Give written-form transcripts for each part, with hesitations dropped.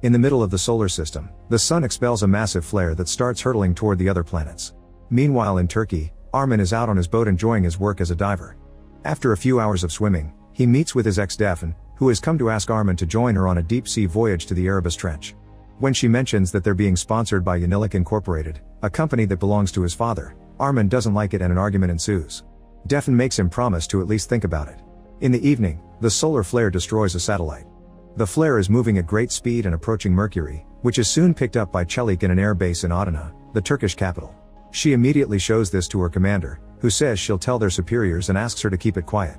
In the middle of the solar system, the sun expels a massive flare that starts hurtling toward the other planets. Meanwhile in Turkey, Armin is out on his boat enjoying his work as a diver. After a few hours of swimming, he meets with his ex Defne, who has come to ask Armin to join her on a deep-sea voyage to the Erebus Trench. When she mentions that they're being sponsored by Yenilik Incorporated, a company that belongs to his father, Armin doesn't like it and an argument ensues. Defne makes him promise to at least think about it. In the evening, the solar flare destroys a satellite. The flare is moving at great speed and approaching Mercury, which is soon picked up by Çelik in an air base in Adana, the Turkish capital. She immediately shows this to her commander, who says she'll tell their superiors and asks her to keep it quiet.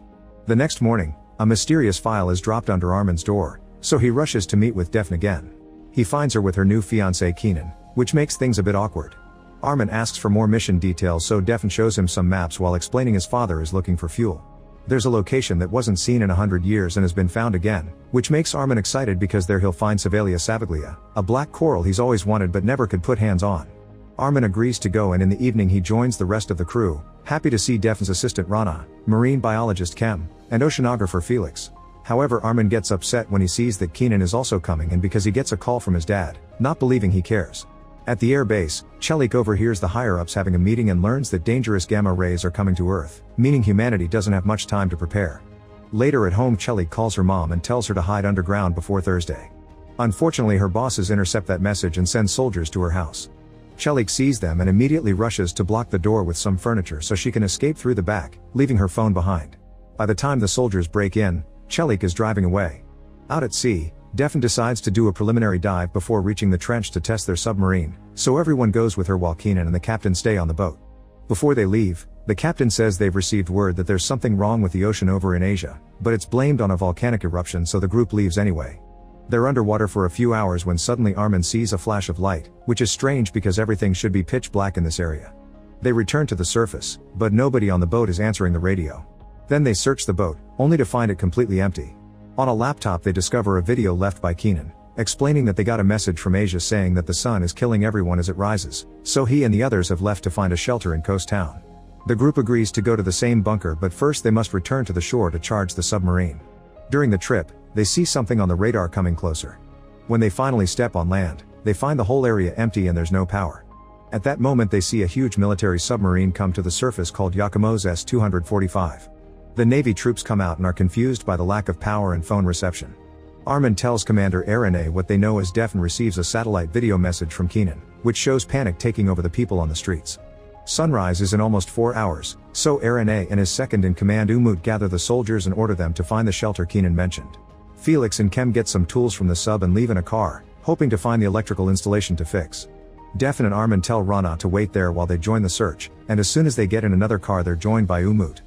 The next morning, a mysterious file is dropped under Armin's door, so he rushes to meet with Defne again. He finds her with her new fiancé Kenan, which makes things a bit awkward. Armin asks for more mission details, so Defne shows him some maps while explaining his father is looking for fuel. There's a location that wasn't seen in 100 years and has been found again, which makes Armin excited because there he'll find Savalia savaglia, a black coral he's always wanted but never could put hands on. Armin agrees to go, and in the evening he joins the rest of the crew, happy to see Defne's assistant Rana, marine biologist Kem, and oceanographer Felix. However, Armin gets upset when he sees that Kenan is also coming, and because he gets a call from his dad, not believing he cares. At the air base, Çelik overhears the higher-ups having a meeting and learns that dangerous gamma rays are coming to Earth, meaning humanity doesn't have much time to prepare. Later at home, Çelik calls her mom and tells her to hide underground before Thursday. Unfortunately, her bosses intercept that message and send soldiers to her house. Çelik sees them and immediately rushes to block the door with some furniture so she can escape through the back, leaving her phone behind. By the time the soldiers break in, Çelik is driving away. Out at sea, Defne decides to do a preliminary dive before reaching the trench to test their submarine, so everyone goes with her while Kenan and the captain stay on the boat. Before they leave, the captain says they've received word that there's something wrong with the ocean over in Asia, but it's blamed on a volcanic eruption, so the group leaves anyway. They're underwater for a few hours when suddenly Armin sees a flash of light, which is strange because everything should be pitch black in this area. They return to the surface, but nobody on the boat is answering the radio. Then they search the boat, only to find it completely empty. On a laptop they discover a video left by Kenan, explaining that they got a message from Asia saying that the sun is killing everyone as it rises, so he and the others have left to find a shelter in Coast Town. The group agrees to go to the same bunker, but first they must return to the shore to charge the submarine. During the trip, they see something on the radar coming closer. When they finally step on land, they find the whole area empty and there's no power. At that moment they see a huge military submarine come to the surface called Yakimos S-245. The Navy troops come out and are confused by the lack of power and phone reception. Armin tells Commander Erene what they know as Defne receives a satellite video message from Kenan, which shows panic taking over the people on the streets. Sunrise is in almost 4 hours, so Erene and his second-in-command Umut gather the soldiers and order them to find the shelter Kenan mentioned. Felix and Kem get some tools from the sub and leave in a car, hoping to find the electrical installation to fix. Defne and Armin tell Rana to wait there while they join the search, and as soon as they get in another car they're joined by Umut.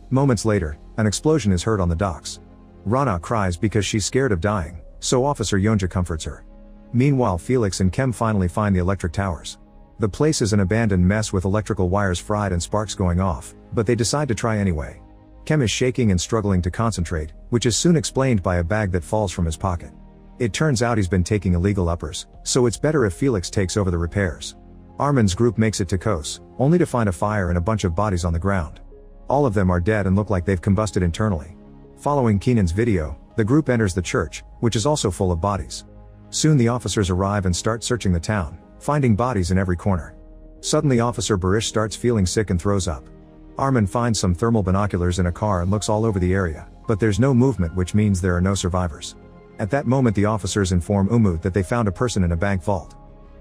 Moments later, an explosion is heard on the docks. Rana cries because she's scared of dying, so Officer Yonca comforts her. Meanwhile, Felix and Kem finally find the electric towers. The place is an abandoned mess with electrical wires fried and sparks going off, but they decide to try anyway. Kem is shaking and struggling to concentrate, which is soon explained by a bag that falls from his pocket. It turns out he's been taking illegal uppers, so it's better if Felix takes over the repairs. Armin's group makes it to Kos, only to find a fire and a bunch of bodies on the ground. All of them are dead and look like they've combusted internally. Following Kenan's video, the group enters the church, which is also full of bodies. Soon the officers arrive and start searching the town, finding bodies in every corner. Suddenly Officer Barish starts feeling sick and throws up. Armin finds some thermal binoculars in a car and looks all over the area, but there's no movement, which means there are no survivors. At that moment the officers inform Umut that they found a person in a bank vault.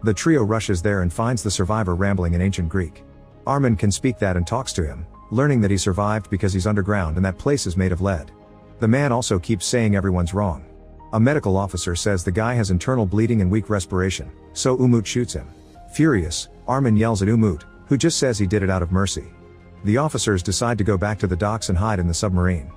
The trio rushes there and finds the survivor rambling in ancient Greek. Armin can speak that and talks to him, learning that he survived because he's underground and that place is made of lead. The man also keeps saying everyone's wrong. A medical officer says the guy has internal bleeding and weak respiration, so Umut shoots him. Furious, Armin yells at Umut, who just says he did it out of mercy. The officers decide to go back to the docks and hide in the submarine.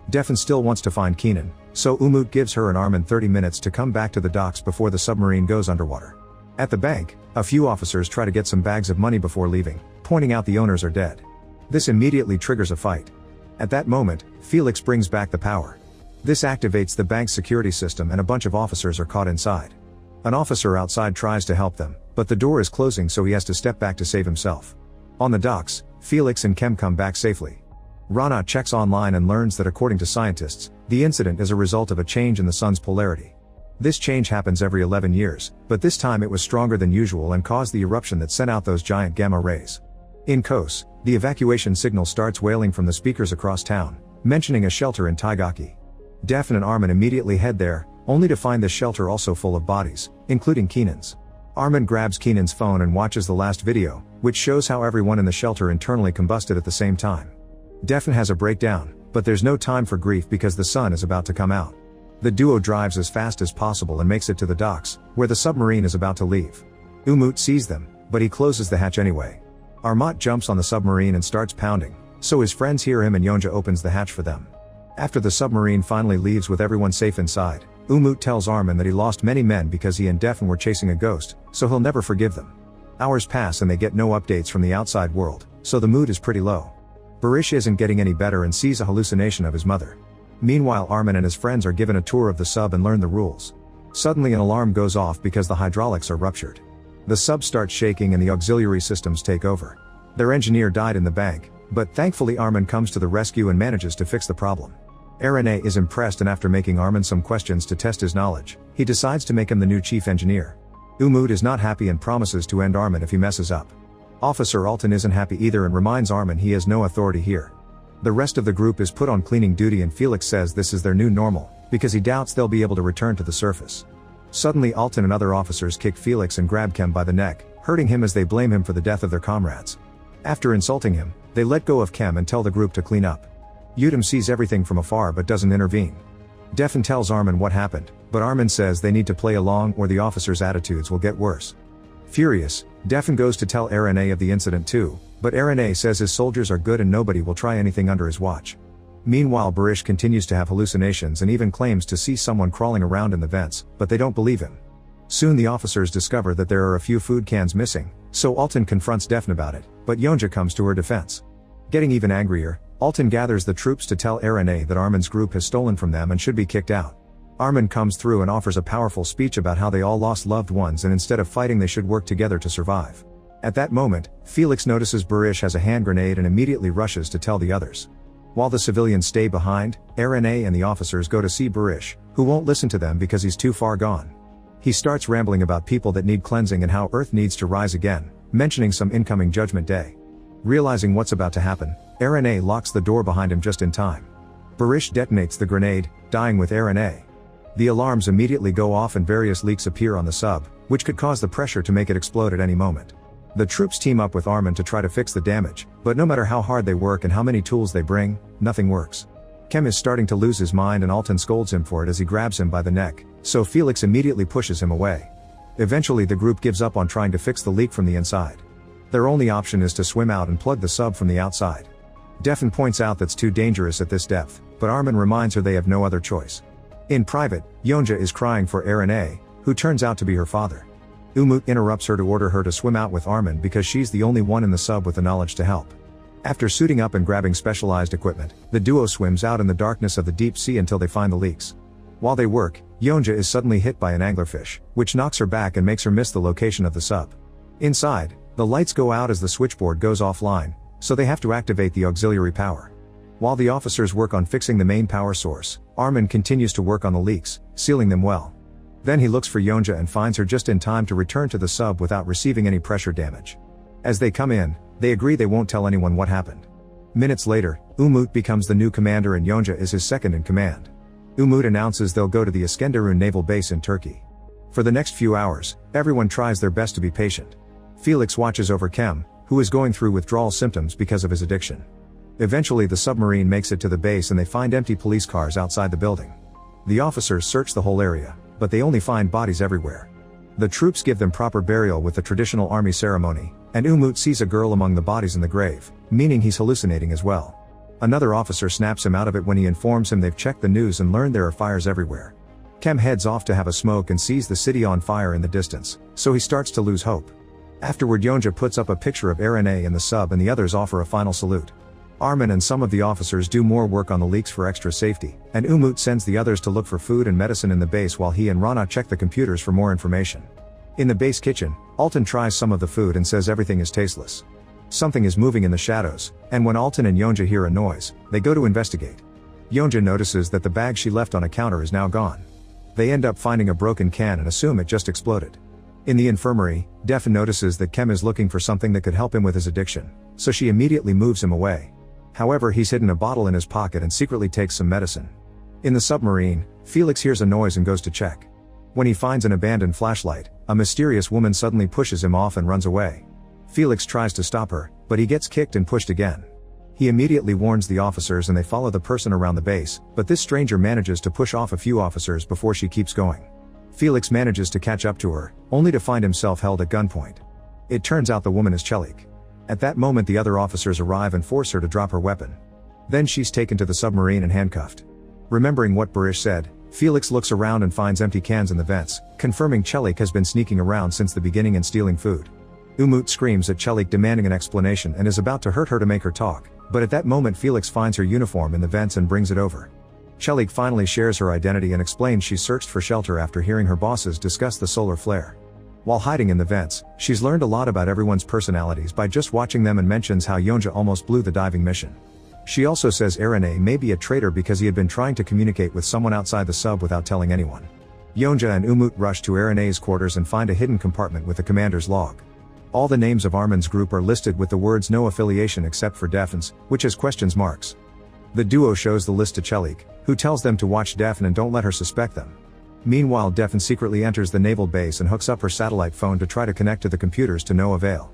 Defne still wants to find Kenan, so Umut gives her and Armin 30 minutes to come back to the docks before the submarine goes underwater. At the bank, a few officers try to get some bags of money before leaving, pointing out the owners are dead. This immediately triggers a fight. At that moment, Felix brings back the power. This activates the bank's security system and a bunch of officers are caught inside. An officer outside tries to help them, but the door is closing so he has to step back to save himself. On the docks, Felix and Kem come back safely. Rana checks online and learns that according to scientists, the incident is a result of a change in the sun's polarity. This change happens every 11 years, but this time it was stronger than usual and caused the eruption that sent out those giant gamma rays. In Kos, the evacuation signal starts wailing from the speakers across town, mentioning a shelter in Taigaki. Defen and Armin immediately head there, only to find the shelter also full of bodies, including Keenan's. Armin grabs Keenan's phone and watches the last video, which shows how everyone in the shelter internally combusted at the same time. Defen has a breakdown, but there's no time for grief because the sun is about to come out. The duo drives as fast as possible and makes it to the docks, where the submarine is about to leave. Umut sees them, but he closes the hatch anyway. Armat jumps on the submarine and starts pounding, so his friends hear him and Yonja opens the hatch for them. After the submarine finally leaves with everyone safe inside, Umut tells Armin that he lost many men because he and Defen were chasing a ghost, so he'll never forgive them. Hours pass and they get no updates from the outside world, so the mood is pretty low. Barish isn't getting any better and sees a hallucination of his mother. Meanwhile, Armin and his friends are given a tour of the sub and learn the rules. Suddenly an alarm goes off because the hydraulics are ruptured. The sub starts shaking and the auxiliary systems take over. Their engineer died in the bank, but thankfully Armin comes to the rescue and manages to fix the problem. Arane is impressed and after making Armin some questions to test his knowledge, he decides to make him the new chief engineer. Umut is not happy and promises to end Armin if he messes up. Officer Alton isn't happy either and reminds Armin he has no authority here. The rest of the group is put on cleaning duty and Felix says this is their new normal, because he doubts they'll be able to return to the surface. Suddenly Alton and other officers kick Felix and grab Kem by the neck, hurting him as they blame him for the death of their comrades. After insulting him, they let go of Kem and tell the group to clean up. Udom sees everything from afar but doesn't intervene. Defen tells Armin what happened, but Armin says they need to play along or the officers' attitudes will get worse. Furious, Defen goes to tell Arane of the incident too, but Arane says his soldiers are good and nobody will try anything under his watch. Meanwhile, Barish continues to have hallucinations and even claims to see someone crawling around in the vents, but they don't believe him. Soon the officers discover that there are a few food cans missing, so Alton confronts Defen about it, but Yonja comes to her defense. Getting even angrier, Alton gathers the troops to tell Arane that Armin's group has stolen from them and should be kicked out. Armin comes through and offers a powerful speech about how they all lost loved ones and instead of fighting they should work together to survive. At that moment, Felix notices Barish has a hand grenade and immediately rushes to tell the others. While the civilians stay behind, Arane and the officers go to see Barish, who won't listen to them because he's too far gone. He starts rambling about people that need cleansing and how Earth needs to rise again, mentioning some incoming Judgment Day. Realizing what's about to happen, Arane locks the door behind him just in time. Barish detonates the grenade, dying with Arane. The alarms immediately go off and various leaks appear on the sub, which could cause the pressure to make it explode at any moment. The troops team up with Armin to try to fix the damage, but no matter how hard they work and how many tools they bring, nothing works. Kem is starting to lose his mind and Alton scolds him for it as he grabs him by the neck, so Felix immediately pushes him away. Eventually the group gives up on trying to fix the leak from the inside. Their only option is to swim out and plug the sub from the outside. Defen points out that's too dangerous at this depth, but Armin reminds her they have no other choice. In private, Yonja is crying for Arane, who turns out to be her father. Umut interrupts her to order her to swim out with Armin because she's the only one in the sub with the knowledge to help. After suiting up and grabbing specialized equipment, the duo swims out in the darkness of the deep sea until they find the leaks. While they work, Yonja is suddenly hit by an anglerfish, which knocks her back and makes her miss the location of the sub. Inside, the lights go out as the switchboard goes offline, so they have to activate the auxiliary power. While the officers work on fixing the main power source, Armin continues to work on the leaks, sealing them well. Then he looks for Yonja and finds her just in time to return to the sub without receiving any pressure damage. As they come in, they agree they won't tell anyone what happened. Minutes later, Umut becomes the new commander and Yonja is his second in command. Umut announces they'll go to the Iskenderun naval base in Turkey. For the next few hours, everyone tries their best to be patient. Felix watches over Kem, who is going through withdrawal symptoms because of his addiction. Eventually the submarine makes it to the base and they find empty police cars outside the building. The officers search the whole area, but they only find bodies everywhere. The troops give them proper burial with the traditional army ceremony, and Umut sees a girl among the bodies in the grave, meaning he's hallucinating as well. Another officer snaps him out of it when he informs him they've checked the news and learned there are fires everywhere. Kem heads off to have a smoke and sees the city on fire in the distance, so he starts to lose hope. Afterward Yonja puts up a picture of Arane in the sub and the others offer a final salute. Armin and some of the officers do more work on the leaks for extra safety, and Umut sends the others to look for food and medicine in the base while he and Rana check the computers for more information. In the base kitchen, Alton tries some of the food and says everything is tasteless. Something is moving in the shadows, and when Alton and Yonja hear a noise, they go to investigate. Yonja notices that the bag she left on a counter is now gone. They end up finding a broken can and assume it just exploded. In the infirmary, Devin notices that Kem is looking for something that could help him with his addiction, so she immediately moves him away. However, he's hidden a bottle in his pocket and secretly takes some medicine. In the submarine, Felix hears a noise and goes to check. When he finds an abandoned flashlight, a mysterious woman suddenly pushes him off and runs away. Felix tries to stop her, but he gets kicked and pushed again. He immediately warns the officers and they follow the person around the base, but this stranger manages to push off a few officers before she keeps going. Felix manages to catch up to her, only to find himself held at gunpoint. It turns out the woman is Chelik. At that moment the other officers arrive and force her to drop her weapon. Then she's taken to the submarine and handcuffed. Remembering what Barish said, Felix looks around and finds empty cans in the vents, confirming Chelik has been sneaking around since the beginning and stealing food. Umut screams at Chelik demanding an explanation and is about to hurt her to make her talk, but at that moment Felix finds her uniform in the vents and brings it over. Chelik finally shares her identity and explains she searched for shelter after hearing her bosses discuss the solar flare. While hiding in the vents, she's learned a lot about everyone's personalities by just watching them and mentions how Yonja almost blew the diving mission. She also says Erene may be a traitor because he had been trying to communicate with someone outside the sub without telling anyone. Yonja and Umut rush to Erene's quarters and find a hidden compartment with the commander's log. All the names of Armin's group are listed with the words no affiliation except for Defin's, which has questions marks. The duo shows the list to Chelik, who tells them to watch Defin and don't let her suspect them. Meanwhile, Defin secretly enters the naval base and hooks up her satellite phone to try to connect to the computers to no avail.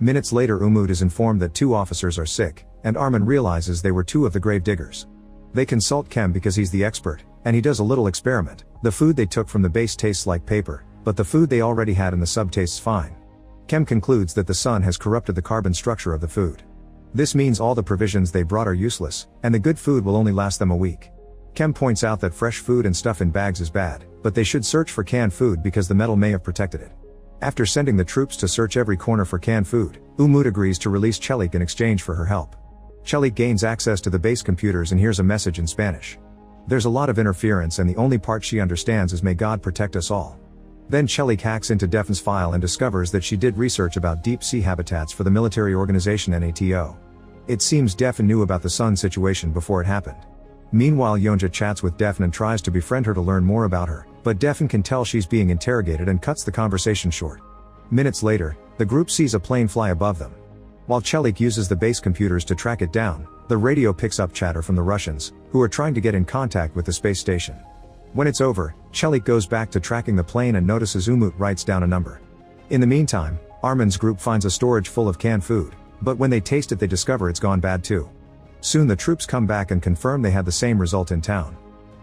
Minutes later Umut is informed that 2 officers are sick, and Armin realizes they were 2 of the grave diggers. They consult Kem because he's the expert, and he does a little experiment. The food they took from the base tastes like paper, but the food they already had in the sub tastes fine. Kem concludes that the sun has corrupted the carbon structure of the food. This means all the provisions they brought are useless, and the good food will only last them a week. Kem points out that fresh food and stuff in bags is bad, but they should search for canned food because the metal may have protected it. After sending the troops to search every corner for canned food, Umut agrees to release Chelik in exchange for her help. Chelik gains access to the base computers and hears a message in Spanish. There's a lot of interference and the only part she understands is "May God protect us all." Then Chelik hacks into Defin's file and discovers that she did research about deep sea habitats for the military organization NATO. It seems Defin knew about the sun situation before it happened. Meanwhile Yonja chats with Defin and tries to befriend her to learn more about her, but Defin can tell she's being interrogated and cuts the conversation short. Minutes later, the group sees a plane fly above them. While Chelik uses the base computers to track it down, the radio picks up chatter from the Russians, who are trying to get in contact with the space station. When it's over, Chelik goes back to tracking the plane and notices Umut writes down a number. In the meantime, Armin's group finds a storage full of canned food, but when they taste it they discover it's gone bad too. Soon the troops come back and confirm they had the same result in town.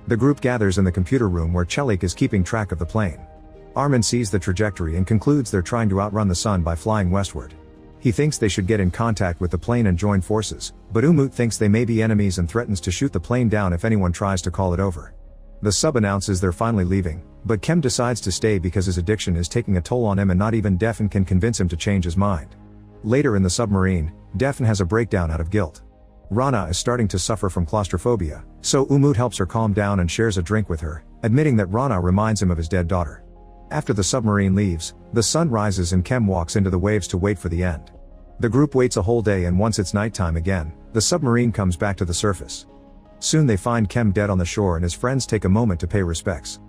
The group gathers in the computer room where Chelik is keeping track of the plane. Armin sees the trajectory and concludes they're trying to outrun the sun by flying westward. He thinks they should get in contact with the plane and join forces, but Umut thinks they may be enemies and threatens to shoot the plane down if anyone tries to call it over. The sub announces they're finally leaving, but Kem decides to stay because his addiction is taking a toll on him and not even Defin can convince him to change his mind. Later in the submarine, Defin has a breakdown out of guilt. Rana is starting to suffer from claustrophobia, so Umut helps her calm down and shares a drink with her, admitting that Rana reminds him of his dead daughter. After the submarine leaves, the sun rises and Kem walks into the waves to wait for the end. The group waits a whole day and once it's nighttime again, the submarine comes back to the surface. Soon they find Kem dead on the shore and his friends take a moment to pay respects.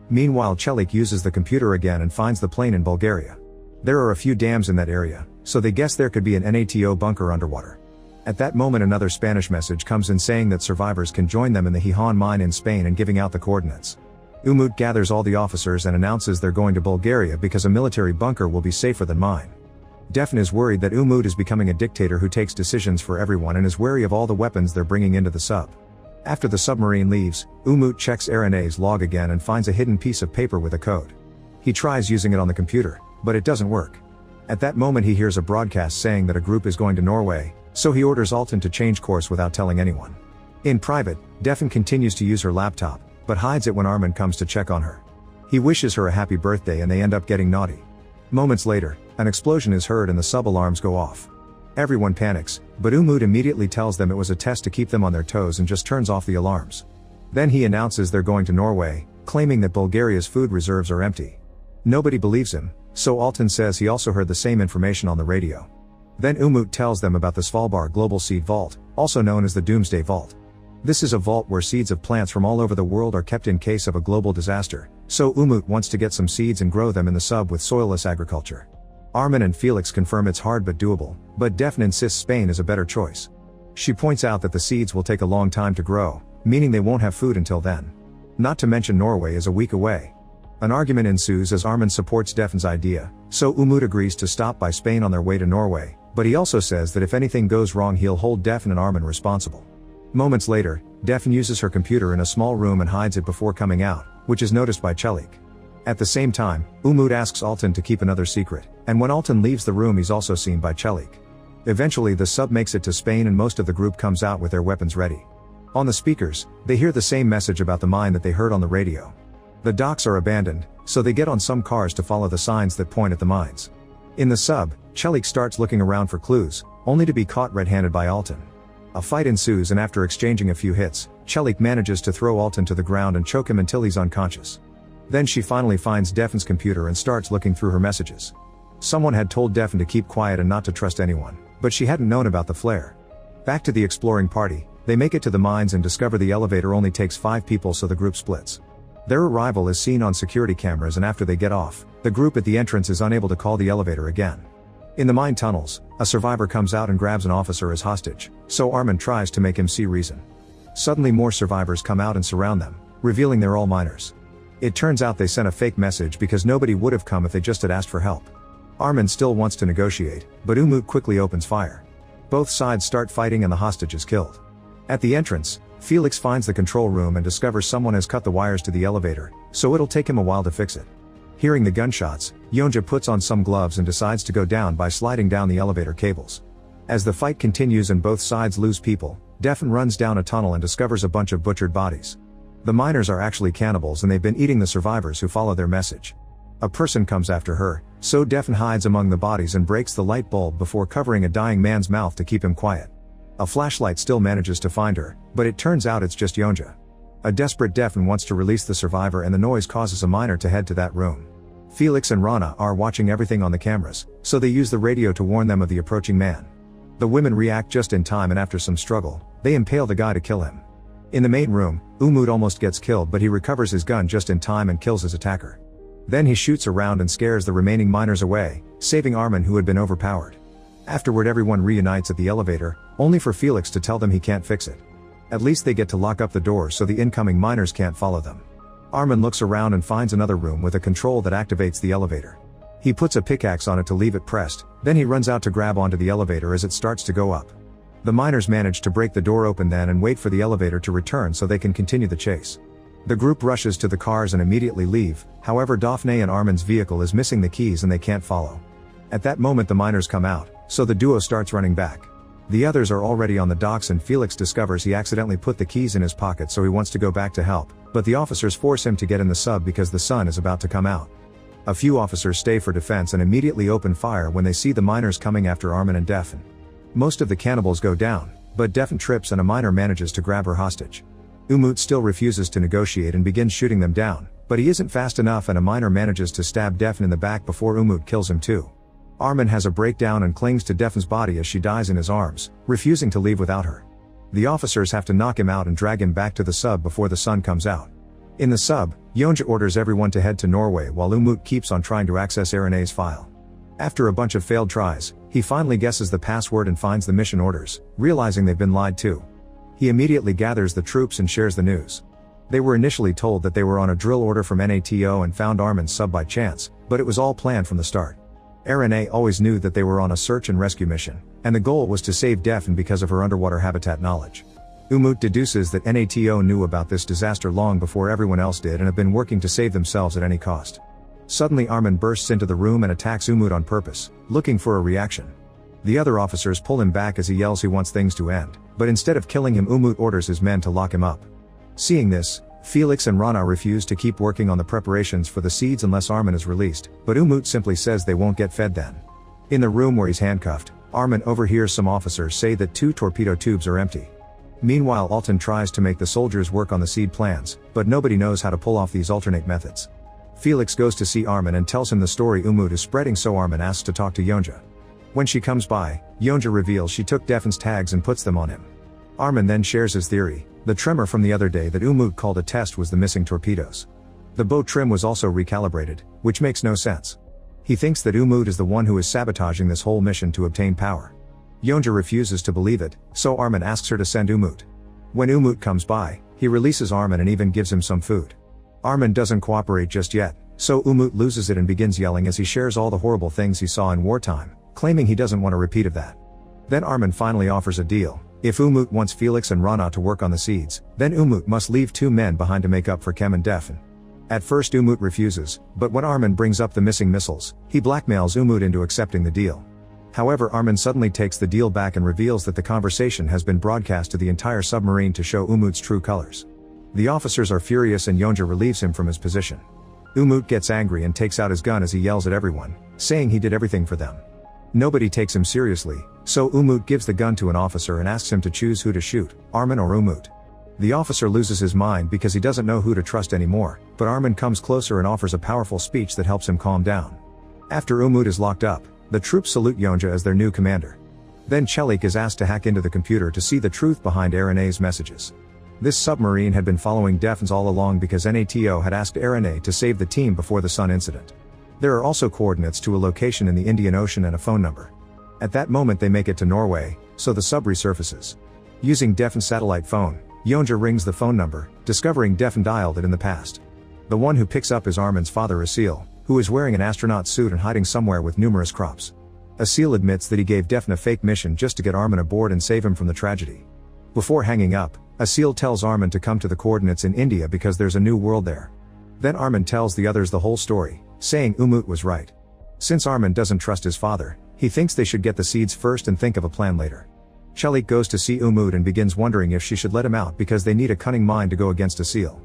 Meanwhile Chelik uses the computer again and finds the plane in Bulgaria. There are a few dams in that area, so they guess there could be an NATO bunker underwater. At that moment another Spanish message comes in saying that survivors can join them in the Gijón mine in Spain and giving out the coordinates. Umut gathers all the officers and announces they're going to Bulgaria because a military bunker will be safer than mine. Defin is worried that Umut is becoming a dictator who takes decisions for everyone and is wary of all the weapons they're bringing into the sub. After the submarine leaves, Umut checks Erene's log again and finds a hidden piece of paper with a code. He tries using it on the computer, but it doesn't work. At that moment he hears a broadcast saying that a group is going to Norway, so he orders Alton to change course without telling anyone. In private, Defin continues to use her laptop, but hides it when Armin comes to check on her. He wishes her a happy birthday and they end up getting naughty. Moments later, an explosion is heard and the sub alarms go off. Everyone panics, but Umut immediately tells them it was a test to keep them on their toes and just turns off the alarms. Then he announces they're going to Norway, claiming that Bulgaria's food reserves are empty. Nobody believes him, so Alton says he also heard the same information on the radio. Then Umut tells them about the Svalbard Global Seed Vault, also known as the Doomsday Vault. This is a vault where seeds of plants from all over the world are kept in case of a global disaster, so Umut wants to get some seeds and grow them in the sub with soilless agriculture. Armin and Felix confirm it's hard but doable, but Daphne insists Spain is a better choice. She points out that the seeds will take a long time to grow, meaning they won't have food until then. Not to mention Norway is a week away. An argument ensues as Armin supports Daphne's idea, so Umut agrees to stop by Spain on their way to Norway, but he also says that if anything goes wrong he'll hold Daphne and Armin responsible. Moments later, Daphne uses her computer in a small room and hides it before coming out, which is noticed by Chelik. At the same time, Umut asks Altan to keep another secret, and when Altan leaves the room he's also seen by Chelik. Eventually the sub makes it to Spain and most of the group comes out with their weapons ready. On the speakers, they hear the same message about the mine that they heard on the radio. The docks are abandoned, so they get on some cars to follow the signs that point at the mines. In the sub, Chelik starts looking around for clues, only to be caught red-handed by Altan. A fight ensues and after exchanging a few hits, Chelik manages to throw Altan to the ground and choke him until he's unconscious. Then she finally finds Daphne's computer and starts looking through her messages. Someone had told Daphne to keep quiet and not to trust anyone, but she hadn't known about the flare. Back to the exploring party, they make it to the mines and discover the elevator only takes 5 people, so the group splits. Their arrival is seen on security cameras and after they get off, the group at the entrance is unable to call the elevator again. In the mine tunnels, a survivor comes out and grabs an officer as hostage, so Armin tries to make him see reason. Suddenly more survivors come out and surround them, revealing they're all miners. It turns out they sent a fake message because nobody would have come if they just had asked for help. Armin still wants to negotiate, but Umut quickly opens fire. Both sides start fighting and the hostage is killed. At the entrance, Felix finds the control room and discovers someone has cut the wires to the elevator, so it'll take him a while to fix it. Hearing the gunshots, Yonja puts on some gloves and decides to go down by sliding down the elevator cables. As the fight continues and both sides lose people, Daphne runs down a tunnel and discovers a bunch of butchered bodies. The miners are actually cannibals and they've been eating the survivors who follow their message. A person comes after her, so Daphne hides among the bodies and breaks the light bulb before covering a dying man's mouth to keep him quiet. A flashlight still manages to find her, but it turns out it's just Yonja. A desperate Daphne wants to release the survivor and the noise causes a miner to head to that room. Felix and Rana are watching everything on the cameras, so they use the radio to warn them of the approaching man. The women react just in time and after some struggle, they impale the guy to kill him. In the main room, Umut almost gets killed but he recovers his gun just in time and kills his attacker. Then he shoots around and scares the remaining miners away, saving Armin who had been overpowered. Afterward everyone reunites at the elevator, only for Felix to tell them he can't fix it. At least they get to lock up the doors so the incoming miners can't follow them. Armin looks around and finds another room with a control that activates the elevator. He puts a pickaxe on it to leave it pressed, then he runs out to grab onto the elevator as it starts to go up. The miners manage to break the door open then and wait for the elevator to return so they can continue the chase. The group rushes to the cars and immediately leave, however Daphne and Armin's vehicle is missing the keys and they can't follow. At that moment the miners come out, so the duo starts running back. The others are already on the docks and Felix discovers he accidentally put the keys in his pocket so he wants to go back to help, but the officers force him to get in the sub because the sun is about to come out. A few officers stay for defense and immediately open fire when they see the miners coming after Armin and Daphne. Most of the cannibals go down, but Daphne trips and a miner manages to grab her hostage. Umut still refuses to negotiate and begins shooting them down, but he isn't fast enough and a miner manages to stab Daphne in the back before Umut kills him too. Armin has a breakdown and clings to Daphne's body as she dies in his arms, refusing to leave without her. The officers have to knock him out and drag him back to the sub before the sun comes out. In the sub, Yonja orders everyone to head to Norway while Umut keeps on trying to access Irene's file. After a bunch of failed tries, he finally guesses the password and finds the mission orders, realizing they've been lied to. He immediately gathers the troops and shares the news. They were initially told that they were on a drill order from NATO and found Armin's sub by chance, but it was all planned from the start. Irene always knew that they were on a search and rescue mission, and the goal was to save Daphne because of her underwater habitat knowledge. Umut deduces that NATO knew about this disaster long before everyone else did and have been working to save themselves at any cost. Suddenly Armin bursts into the room and attacks Umut on purpose, looking for a reaction. The other officers pull him back as he yells he wants things to end, but instead of killing him Umut orders his men to lock him up. Seeing this, Felix and Rana refuse to keep working on the preparations for the seeds unless Armin is released, but Umut simply says they won't get fed then. In the room where he's handcuffed, Armin overhears some officers say that 2 torpedo tubes are empty. Meanwhile Altan tries to make the soldiers work on the seed plans, but nobody knows how to pull off these alternate methods. Felix goes to see Armin and tells him the story Umut is spreading, so Armin asks to talk to Yonja. When she comes by, Yonja reveals she took Daphne's tags and puts them on him. Armin then shares his theory, The tremor from the other day that Umut called a test was the missing torpedoes. The boat trim was also recalibrated, which makes no sense. He thinks that Umut is the one who is sabotaging this whole mission to obtain power. Yonca refuses to believe it, so Armin asks her to send Umut. When Umut comes by, he releases Armin and even gives him some food. Armin doesn't cooperate just yet, so Umut loses it and begins yelling as he shares all the horrible things he saw in wartime, claiming he doesn't want a repeat of that. Then Armin finally offers a deal. If Umut wants Felix and Rana to work on the seeds, then Umut must leave 2 men behind to make up for Kem and Defin. At first Umut refuses, but when Armin brings up the missing missiles, he blackmails Umut into accepting the deal. However, Armin suddenly takes the deal back and reveals that the conversation has been broadcast to the entire submarine to show Umut's true colors. The officers are furious and Yonca relieves him from his position. Umut gets angry and takes out his gun as he yells at everyone, saying he did everything for them. Nobody takes him seriously, so Umut gives the gun to an officer and asks him to choose who to shoot, Armin or Umut. The officer loses his mind because he doesn't know who to trust anymore, but Armin comes closer and offers a powerful speech that helps him calm down. After Umut is locked up, the troops salute Yonca as their new commander. Then Chelik is asked to hack into the computer to see the truth behind Erene's messages. This submarine had been following Defins all along because NATO had asked Erene to save the team before the Sun incident. There are also coordinates to a location in the Indian Ocean and a phone number. At that moment they make it to Norway, so the sub resurfaces. Using Defin's satellite phone, Yonca rings the phone number, discovering Defin dialed it in the past. The one who picks up is Armin's father Asil, who is wearing an astronaut suit and hiding somewhere with numerous crops. Asil admits that he gave Defin a fake mission just to get Armin aboard and save him from the tragedy. Before hanging up, Asil tells Armin to come to the coordinates in India because there's a new world there. Then Armin tells the others the whole story, saying Umut was right. Since Armin doesn't trust his father, he thinks they should get the seeds first and think of a plan later. Chelik goes to see Umut and begins wondering if she should let him out because they need a cunning mind to go against Asil.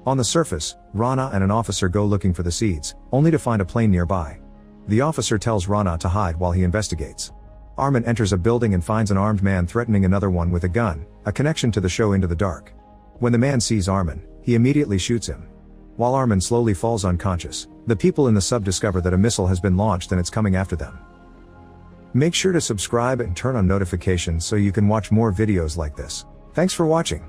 On the surface, Rana and an officer go looking for the seeds, only to find a plane nearby. The officer tells Rana to hide while he investigates. Armin enters a building and finds an armed man threatening another one with a gun, a connection to the show Into the Dark. When the man sees Armin, he immediately shoots him. While Armin slowly falls unconscious, the people in the sub discover that a missile has been launched and it's coming after them. Make sure to subscribe and turn on notifications so you can watch more videos like this. Thanks for watching.